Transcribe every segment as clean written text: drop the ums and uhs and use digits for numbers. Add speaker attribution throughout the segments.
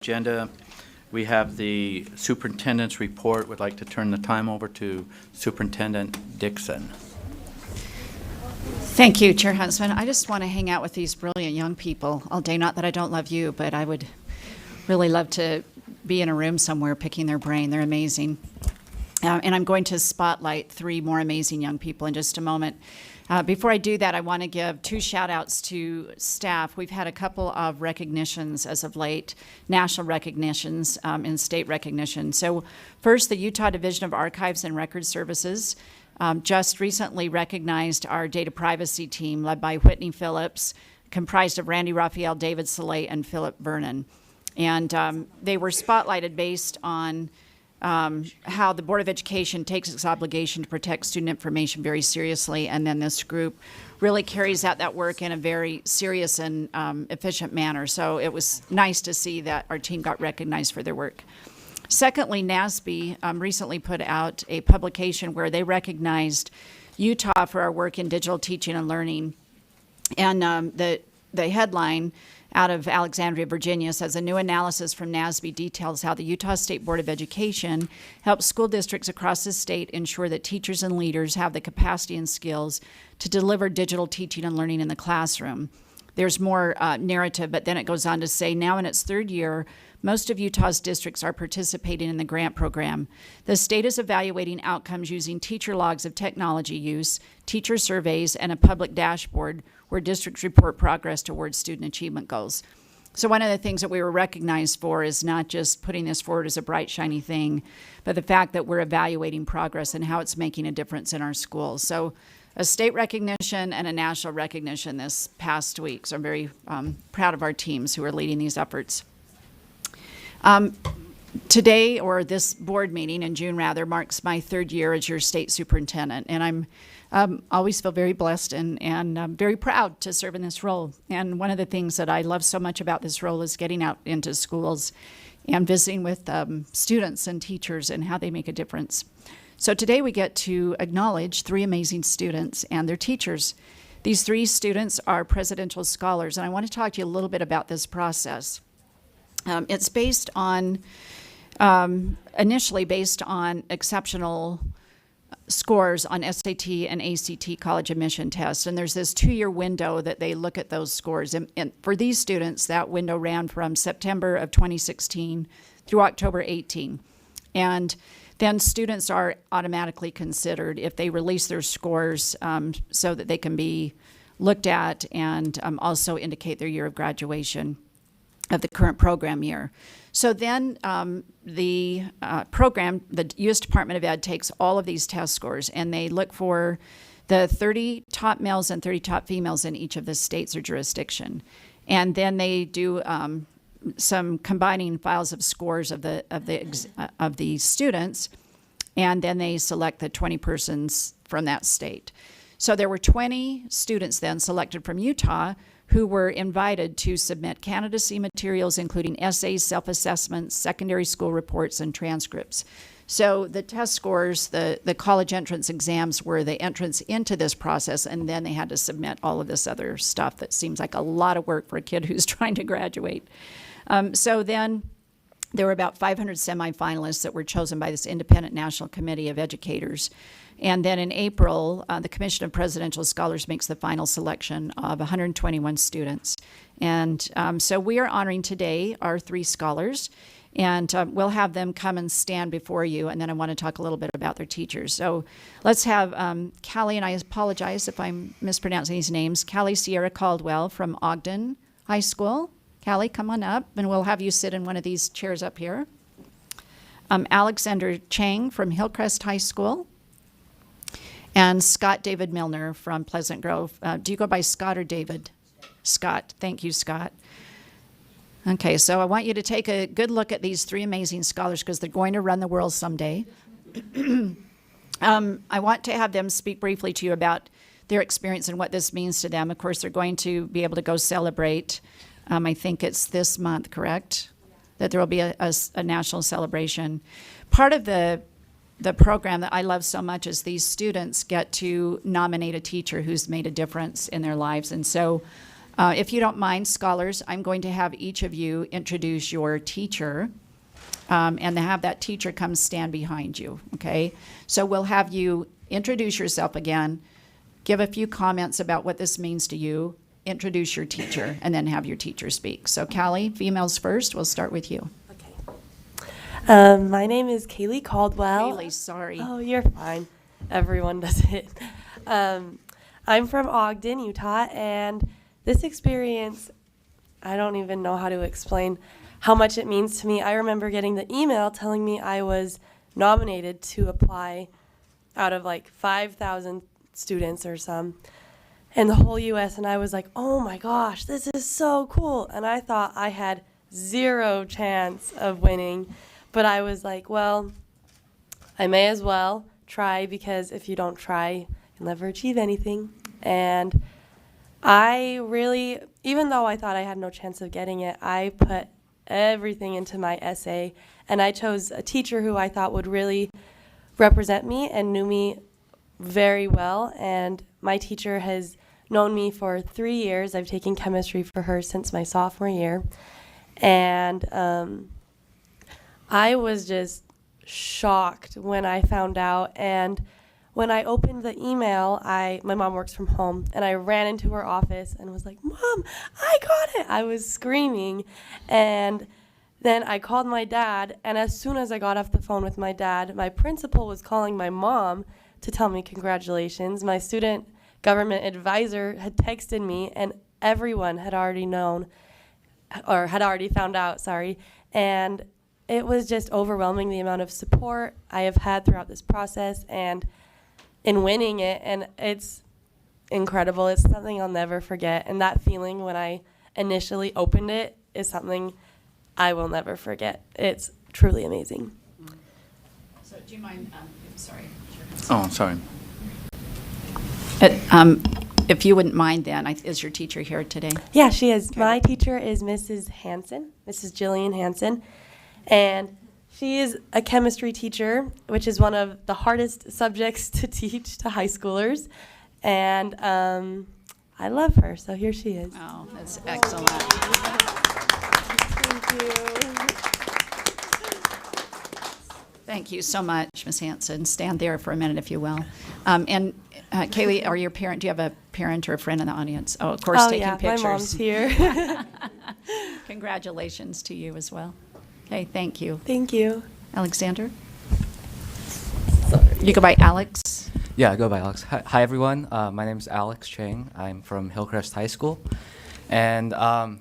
Speaker 1: Agenda, we have the superintendent's report. Would like to turn the time over to Superintendent Dixon.
Speaker 2: Thank you, Chair Huntsman. I just want to hang out with these brilliant young people all day. Not that I don't love you, but I would really love to be in a room somewhere picking their brain. They're amazing. And I'm going to spotlight three more amazing young people in just a moment. Before I do that, I want to give two shout outs to staff. We've had a couple of recognitions as of late, national recognitions and state recognition. So first, the Utah Division of Archives and Record Services just recently recognized our data privacy team led by Whitney Phillips, comprised of Randy Raphael, David Soleil, and Philip Vernon. And they were spotlighted based on how the Board of Education takes its obligation to protect student information very seriously, and then this group really carries out that work in a very serious and efficient manner. So it was nice to see that our team got recognized for their work. Secondly, NASB recently put out a publication where they recognized Utah for our work in digital teaching and learning. And the headline out of Alexandria, Virginia, says a new analysis from NASB details how the Utah State Board of Education helps school districts across the state ensure that teachers and leaders have the capacity and skills to deliver digital teaching and learning in the classroom. There's more narrative, but then it goes on to say, now in its third year, most of Utah's districts are participating in the grant program. The state is evaluating outcomes using teacher logs of technology use, teacher surveys, and a public dashboard where districts report progress towards student achievement goals. So one of the things that we were recognized for is not just putting this forward as a bright, shiny thing, but the fact that we're evaluating progress and how it's making a difference in our schools. So a state recognition and a national recognition this past week. So I'm very proud of our teams who are leading these efforts. Today, or this board meeting in June rather, marks my third year as your state superintendent, and I'm always feel very blessed and very proud to serve in this role. And one of the things that I love so much about this role is getting out into schools and visiting with students and teachers and how they make a difference. So today we get to acknowledge three amazing students and their teachers. These three students are presidential scholars, and I want to talk to you a little bit about this process. It's based on, initially based on exceptional scores on SAT and ACT college admission tests. And there's this 2-year window that they look at those scores. And for these students, that window ran from September of 2016 through October 18. And then students are automatically considered if they release their scores so that they can be looked at and also indicate their year of graduation of the current program year. So then the program, the U.S. Department of Ed takes all of these test scores and they look for the 30 top males and 30 top females in each of the states or jurisdiction. And then they do some combining files of scores of the students, and then they select the 20 persons from that state. So there were 20 students then selected from Utah who were invited to submit candidacy materials, including essays, self-assessments, secondary school reports, and transcripts. So the test scores, the college entrance exams were the entrance into this process, and then they had to submit all of this other stuff that seems like a lot of work for a kid who's trying to graduate. So then there were about 500 semifinalists that were chosen by this independent national committee of educators. And then in April, the Commission of Presidential Scholars makes the final selection of 121 students. And so we are honoring today our three scholars, and we'll have them come and stand before you, and then I want to talk a little bit about their teachers. So let's have Callie, and I apologize if I'm mispronouncing these names, Callie Sierra Caldwell from Ogden High School. Callie, come on up, and we'll have you sit in one of these chairs up here. Alexander Chang from Hillcrest High School. And Scott David Milner from Pleasant Grove. Do you go by Scott or David? Scott. Thank you, Scott. Okay, so I want you to take a good look at these three amazing scholars because they're going to run the world someday. I want to have them speak briefly to you about their experience and what this means to them. Of course, they're going to be able to go celebrate. I think it's this month, correct? That there will be a national celebration. Part of the program that I love so much is these students get to nominate a teacher who's made a difference in their lives. And so If you don't mind, scholars, I'm going to have each of you introduce your teacher, and have that teacher come stand behind you, okay? So we'll have you introduce yourself again, give a few comments about what this means to you, introduce your teacher, and then have your teacher speak. So Callie, females first, we'll start with you.
Speaker 3: My name is Kaylee Caldwell.
Speaker 2: Kaylee, sorry.
Speaker 3: Oh, you're fine. Everyone does it. I'm from Ogden, Utah, and this experience, I don't even know how to explain how much it means to me. I remember getting the email telling me I was nominated to apply out of like 5,000 students or some in the whole U.S., and I was like, oh my gosh, this is so cool. And I thought I had zero chance of winning, but I was like, well, I may as well try, because if you don't try, you'll never achieve anything. And I really, even though I thought I had no chance of getting it, I put everything into my essay, and I chose a teacher who I thought would really represent me and knew me very well. And my teacher has known me for 3 years. I've taken chemistry for her since my sophomore year. And I was just shocked when I found out. And when I opened the email, my mom works from home, and I ran into her office and was like, Mom, I got it. I was screaming. And then I called my dad, and as soon as I got off the phone with my dad, my principal was calling my mom to tell me congratulations. My student government advisor had texted me, and everyone had already known, or had already found out, sorry. And it was just overwhelming, the amount of support I have had throughout this process and in winning it. And it's incredible. It's something I'll never forget. And that feeling when I initially opened it is something I will never forget. It's truly amazing.
Speaker 2: So do you mind, sorry.
Speaker 1: Oh, sorry.
Speaker 2: If you wouldn't mind then, is your teacher here today?
Speaker 3: Yeah, she is.
Speaker 2: Okay.
Speaker 3: My teacher is Mrs. Hansen, Mrs. Jillian Hansen, and she is a chemistry teacher, which is one of the hardest subjects to teach to high schoolers, and I love her, so here she is.
Speaker 2: Oh, that's excellent.
Speaker 3: Thank you.
Speaker 2: Thank you so much, Ms. Hanson. Stand there for a minute, if you will. And Kaylee, do you have a parent or a friend in the audience? Oh, of course, taking pictures.
Speaker 3: My mom's here.
Speaker 2: Congratulations to you as well. Okay, thank you.
Speaker 3: Thank you.
Speaker 2: Alexander? You go by Alex?
Speaker 4: Yeah, I go by Alex. Hi everyone. My name is Alex Chang. I'm from Hillcrest High School. And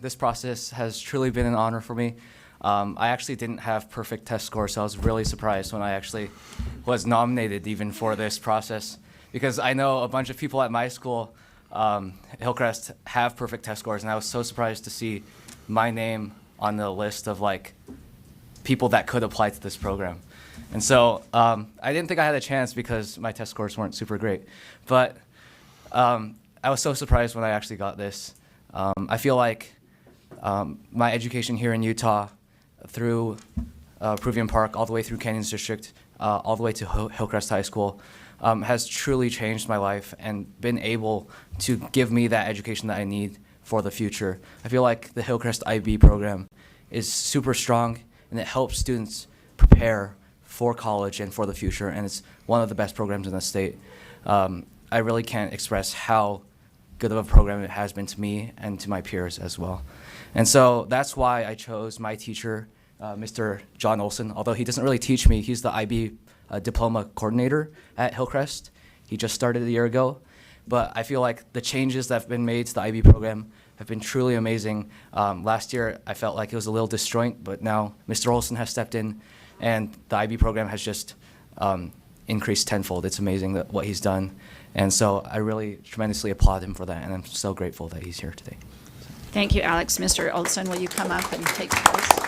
Speaker 4: this process has truly been an honor for me. I actually didn't have perfect test scores, so I was really surprised when I actually was nominated even for this process, because I know a bunch of people at my school, Hillcrest, have perfect test scores, and I was so surprised to see my name on the list of like people that could apply to this program. And so I didn't think I had a chance because my test scores weren't super great, but I was so surprised when I actually got this. I feel like my education here in Utah, through Peruvian Park, all the way through Canyons District, all the way to Hillcrest High School, has truly changed my life and been able to give me that education that I need for the future. I feel like the Hillcrest IB program is super strong, and it helps students prepare for college and for the future, and it's one of the best programs in the state. I really can't express how good of a program it has been to me and to my peers as well. And so that's why I chose my teacher, Mr. John Olson. Although he doesn't really teach me, he's the IB diploma coordinator at Hillcrest. He just started a year ago. But I feel like the changes that have been made to the IB program have been truly amazing. Last year, I felt like it was a little disjoint, but now Mr. Olson has stepped in, and the IB program has just increased tenfold. It's amazing what he's done. And so I really tremendously applaud him for that, and I'm so grateful that he's here today.
Speaker 2: Thank you, Alex. Mr. Olson, will you come up and take place?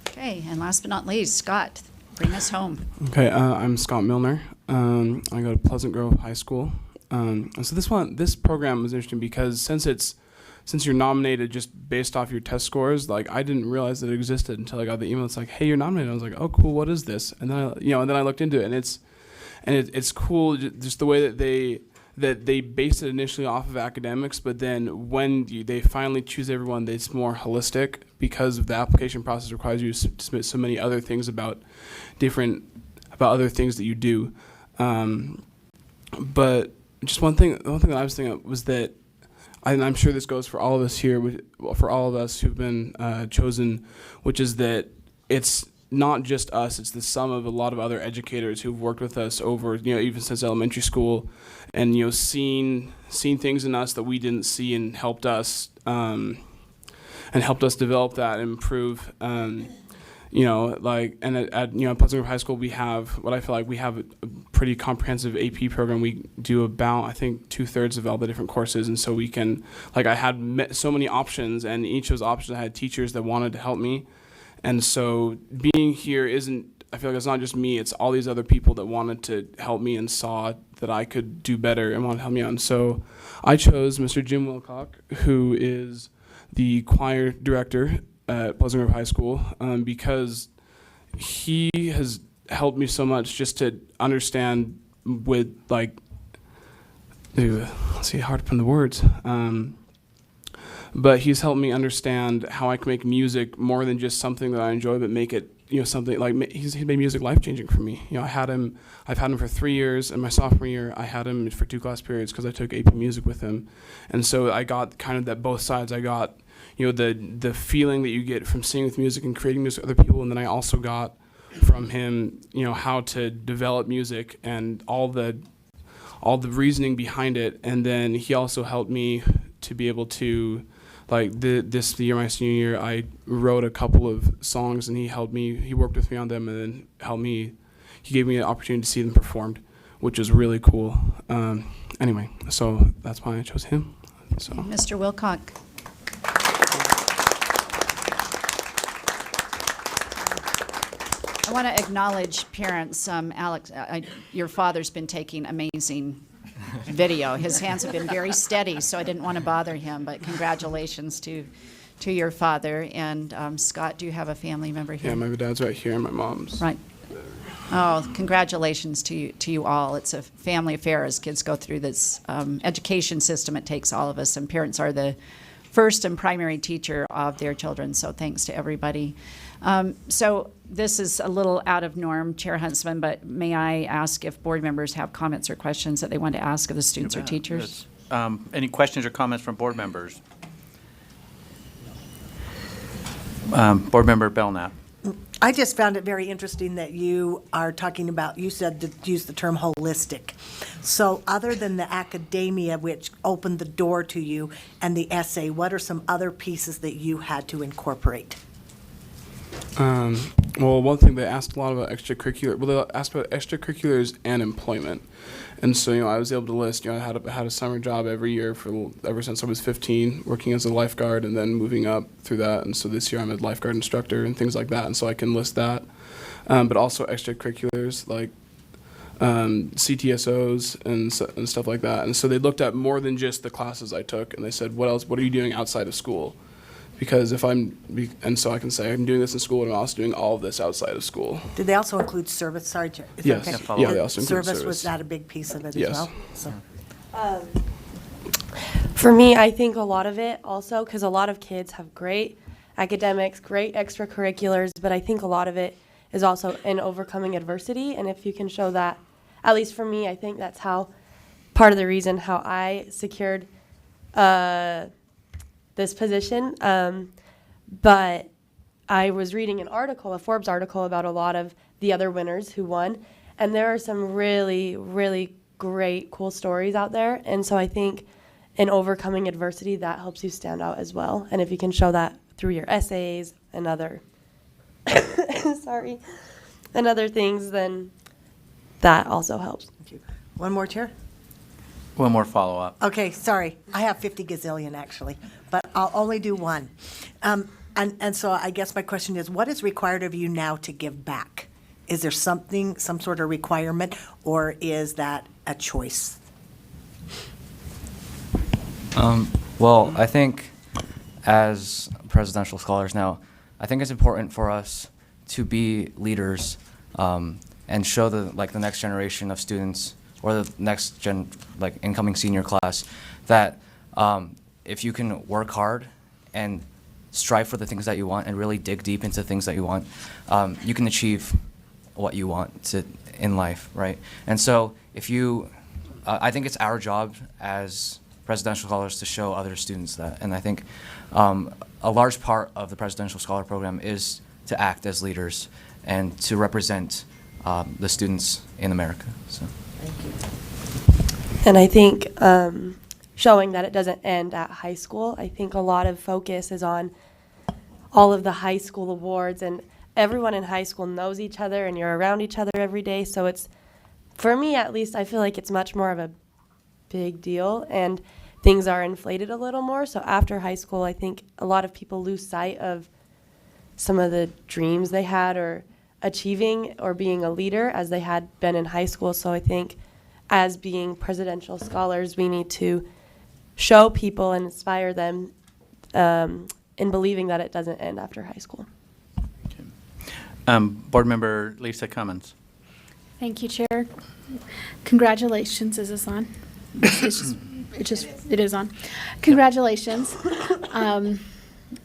Speaker 2: Okay, and last but not least, Scott, bring us home.
Speaker 5: Okay, I'm Scott Milner. I go to Pleasant Grove High School. And so this program was interesting because since you're nominated just based off your test scores, like I didn't realize that it existed until I got the email. It's like, hey, you're nominated. I was like, oh, cool. What is this? And then I looked into it, and it's and it's cool just the way that they based it initially off of academics, but then when they finally choose everyone, it's more holistic because the application process requires you to submit so many other things about other things that you do. But just one thing that I was thinking of was that, and I'm sure this goes for all of us here, for all of us who've been chosen, which is that it's not just us, it's the sum of a lot of other educators who've worked with us over, even since elementary school, and, seen things in us that we didn't see and helped us develop that and improve. At Pleasant Grove High School, we have what I feel like we have a pretty comprehensive AP program. We do about, I think, 2/3 of all the different courses, and so we can, I had so many options, and each of those options I had teachers that wanted to help me, and so being here I feel like it's not just me, it's all these other people that wanted to help me and saw that I could do better and wanted to help me out. And so I chose Mr. Jim Wilcock, who is the choir director at Pleasant Grove High School, because he has helped me so much just to understand with hard to put in the words, but he's helped me understand how I can make music more than just something that I enjoy, but make it something he's made music life-changing for me. I've had him for 3 years, and my sophomore year I had him for 2 class periods because I took AP music with him, and so I got kind of that both sides. I got the feeling that you get from singing with music and creating music with other people, and then I also got from him how to develop music and all the reasoning behind it, and then he also helped me to be able to this year, my senior year, I wrote a couple of songs, and he worked with me on them, and then he gave me an opportunity to see them performed, which was really cool. Anyway, so that's why I chose him. So.
Speaker 2: Mr. Wilcock. I want to acknowledge parents. Alex, your father's been taking amazing video. His hands have been very steady, so I didn't want to bother him, but congratulations to your father. And Scott, do you have a family member here?
Speaker 5: Yeah, my dad's right here and my mom's.
Speaker 2: Right. Oh, congratulations to you all. It's a family affair as kids go through this education system. It takes all of us, and parents are the first and primary teacher of their children, so thanks to everybody. So this is a little out of norm, Chair Huntsman, but may I ask if board members have comments or questions that they want to ask of the students or teachers?
Speaker 1: Any questions or comments from board members? Board Member Belknap.
Speaker 6: I just found it very interesting that you are talking about, you said to use the term holistic. So other than the academia, which opened the door to you, and the essay, what are some other pieces that you had to incorporate?
Speaker 5: Well, one thing they asked a lot about they asked about extracurriculars and employment. And so, I was able to list, I had a summer job every year ever since I was 15, working as a lifeguard and then moving up through that. And so this year I'm a lifeguard instructor and things like that. And so I can list that. But also extracurriculars like CTSOs and stuff like that. And so they looked at more than just the classes I took, and they said, what else? What are you doing outside of school? Because and so I can say I'm doing this in school, and I'm also doing all of this outside of school.
Speaker 6: Did they also include service? Sorry, Chair. Is that
Speaker 5: Yes.
Speaker 6: okay?
Speaker 5: Yeah, they also include
Speaker 6: Service.
Speaker 5: service.
Speaker 6: Was that a big piece of it
Speaker 5: Yes.
Speaker 6: as well? So.
Speaker 3: For me, I think a lot of it also, because a lot of kids have great academics, great extracurriculars, but I think a lot of it is also in overcoming adversity. And if you can show that, at least for me, I think that's part of the reason how I secured this position. But I was reading a Forbes article about a lot of the other winners who won, and there are some really, really great, cool stories out there. And so I think in overcoming adversity, that helps you stand out as well. And if you can show that through your essays and other, and other things, then that also helps.
Speaker 6: Thank you. One more, Chair?
Speaker 1: One more follow-up.
Speaker 6: Okay, sorry. I have 50 gazillion, actually, but I'll only do one. And so I guess my question is, what is required of you now to give back? Is there some sort of requirement, or is that a choice?
Speaker 4: Well, I think as presidential scholars now, I think it's important for us to be leaders and and show the next generation of students or the next incoming senior class that if you can work hard and strive for the things that you want and really dig deep into things that you want, you can achieve what you want in life, right? And so I think it's our job as Presidential Scholars to show other students that. And I think a large part of the Presidential Scholar Program is to act as leaders and to represent the students in America. So.
Speaker 3: And I think showing that it doesn't end at high school. I think a lot of focus is on all of the high school awards, and everyone in high school knows each other and you're around each other every day. So it's, for me at least, I feel like it's much more of a big deal and things are inflated a little more. So after high school, I think a lot of people lose sight of some of the dreams they had or achieving or being a leader as they had been in high school. So I think as being presidential scholars, we need to show people and inspire them in believing that it doesn't end after high school.
Speaker 1: Board Member Lisa Cummins.
Speaker 7: Thank you, Chair. Congratulations. Is this on? It is on. Congratulations.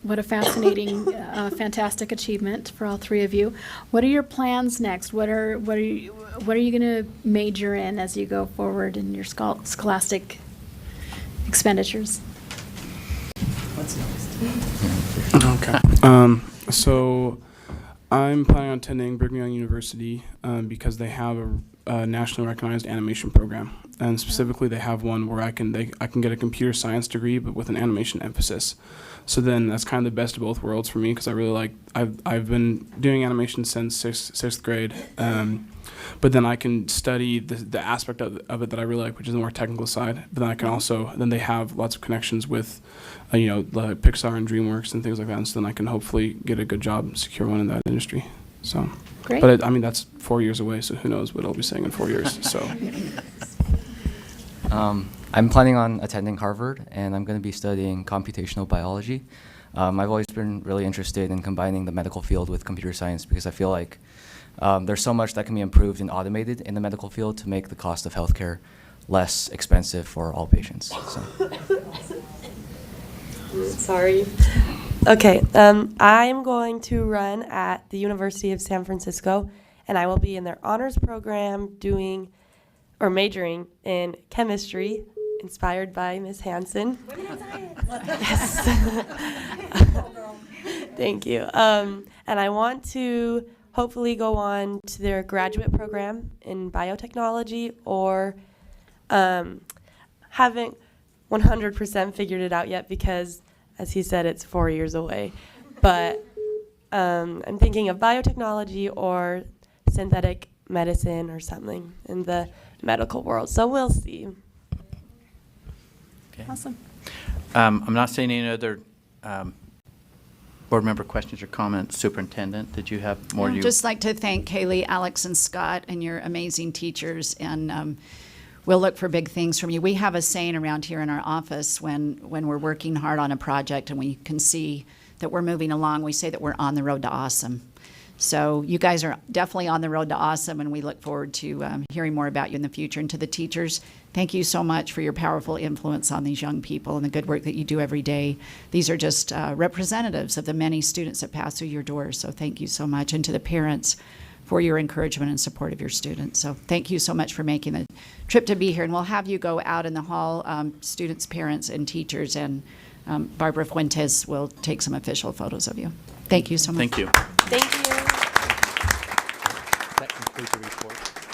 Speaker 7: What a fascinating, fantastic achievement for all three of you. What are your plans next? What are you going to major in as you go forward in your scholastic expenditures?
Speaker 5: Okay. So I'm planning on attending Brigham Young University because they have a nationally recognized animation program, and specifically they have one where I can get a computer science degree but with an animation emphasis. So then that's kind of the best of both worlds for me because I really like I've been doing animation since sixth grade, but then I can study the aspect of it that I really like, which is the more technical side. But then I can also they have lots of connections with like Pixar and DreamWorks and things like that, and so then I can hopefully get a good job, secure one in that industry. So,
Speaker 7: Great.
Speaker 5: But I mean that's 4 years away, so who knows what I'll be saying in 4 years. So.
Speaker 4: I'm planning on attending Harvard, and I'm going to be studying computational biology. I've always been really interested in combining the medical field with computer science because I feel like there's so much that can be improved and automated in the medical field to make the cost of healthcare less expensive for all patients. So.
Speaker 3: Sorry. Okay, I'm going to run at the University of San Francisco, and I will be in their honors program majoring in chemistry, inspired by Ms. Hansen. Yes. Thank you. And I want to hopefully go on to their graduate program in biotechnology, or haven't 100% figured it out yet because, as he said, it's 4 years away. But I'm thinking of biotechnology or synthetic medicine or something in the medical world. So we'll see.
Speaker 1: Okay.
Speaker 7: Awesome.
Speaker 1: I'm not seeing any other board member questions or comments. Superintendent, did you have more?
Speaker 2: I'd just like to thank Kaylee, Alex, and Scott, and your amazing teachers, and we'll look for big things from you. We have a saying around here in our office when we're working hard on a project and we can see that we're moving along, we say that we're on the road to awesome. So you guys are definitely on the road to awesome, and we look forward to hearing more about you in the future. And to the teachers, thank you so much for your powerful influence on these young people and the good work that you do every day. These are just representatives of the many students that pass through your doors, so thank you so much. And to the parents, for your encouragement and support of your students. So thank you so much for making the trip to be here. And we'll have you go out in the hall, students, parents, and teachers, and Barbara Fuentes will take some official photos of you. Thank you so much.
Speaker 1: Thank you.
Speaker 3: Thank you.
Speaker 1: That concludes the report.